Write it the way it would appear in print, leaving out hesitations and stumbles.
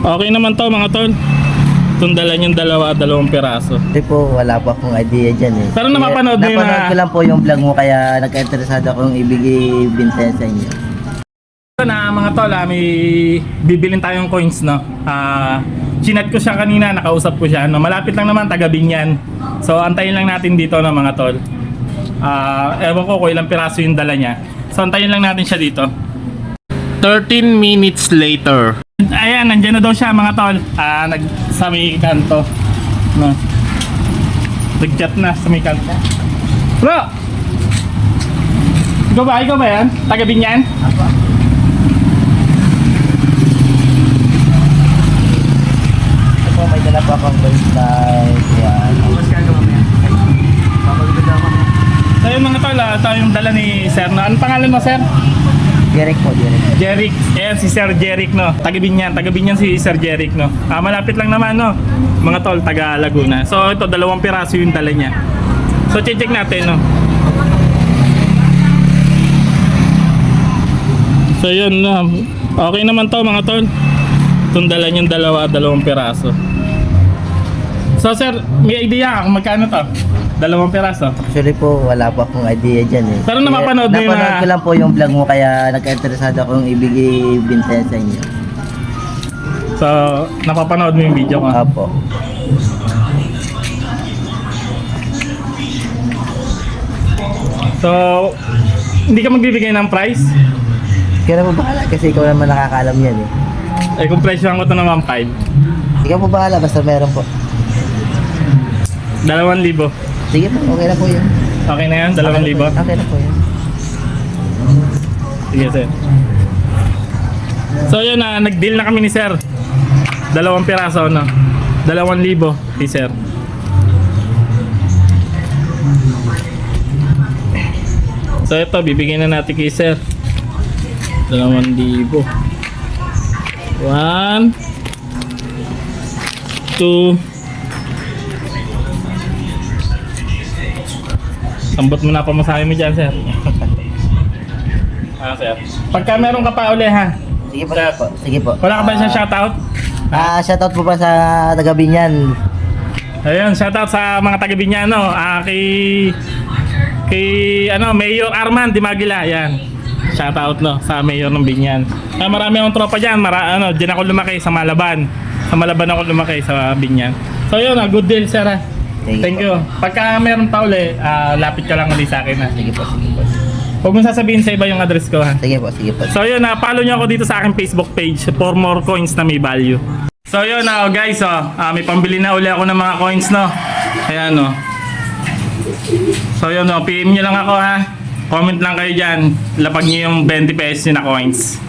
Okay naman to mga tol. Itong dala niyong dalawang piraso. Hindi po, wala pa akong idea dyan eh. Pero napapanood mo yung napanood ko lang po yung vlog mo, kaya nagka-interesado akong ibigay sa inyo. Na mga tol, may bibilin tayong coins, no? Chinat ko siya kanina, nakausap ko siya, no? Malapit lang naman, taga Binyan. So antayin lang natin dito, no, mga tol. Ewan ko kung ilang piraso yung dala niya. So antayin lang natin siya dito. 13 minutes later. Ayan, nandiyan na daw siya mga tol. Sa may kanto, no? Nag-chat na sa may kanto. Bro! Ikaw ba yan? Taga Binyan? Apa? Ito po, may dala pa akong voice live. Yan. Mas ka mamaya. So yun mga tol, ito yung dala ni Sir. Ano pangalan mo, Sir? Direct po, direct. Jeric. Ayan si Sir Jeric, no? Taga Binyan si Sir Jeric, no? Malapit lang naman, no? Mga tol, taga Laguna. So ito, 2 piraso yung dala niya. So check natin, no? So yun, no? Okay naman to mga tol. Itong dala niyang 2 piraso. So Sir, may idea kung magkano to? 2 piraso. Actually po, wala pa akong idea dyan eh. Pero napapanood mo yung napanood ko lang po yung vlog mo, kaya nagka-interesado akong ibigay sa inyo. So, napapanood mo yung video ko? Apo. So, hindi ka magbibigay ng price? Kaya na po bahala kasi ikaw naman nakakaalam yan eh. Kung price lang ko ito naman 5. Ikaw po bahala, basta meron po. 2,000. Sige po, okay na po yun. Okay na yan? 2,000? Okay na po yun. Sige, Sir. So yun, nag-deal na kami ni Sir. 2 piraso, no? 2,000 si Sir. So ito, bibigyan na natin kay Sir. 2,000. 1, 2. Sambot mo na pamasahe mo dyan, Sir. Sir. Pagka meron ka pa uli, ha? Sige po, Sir. po. Sige po. Wala ka ba sa shoutout? Shoutout po pa sa taga Binyan. Ayun, shoutout sa mga taga Binyan, no? Kay Mayor Arman Dimagila, yan. Shoutout, no, sa Mayor ng Binyan. Marami akong tropa diyan, diyan ako lumaki sa Malaban. Sa Malaban ako lumaki sa Binyan. So yun, good deal, Sir. Thank you. Pagka meron pa uli, lapit ka lang ulit sa akin, ha? Sige po, sige po. Huwag mo sasabihin sa iba yung address ko, ha? Sige po, sige po. So yun, follow nyo ako dito sa aking Facebook page for more coins na may value. So yun, guys, may pambili na uli ako ng mga coins, no? Ayan, no? So yun, PM nyo lang ako, ha? Comment lang kayo dyan. Lapag nyo yung 20 pesos na coins.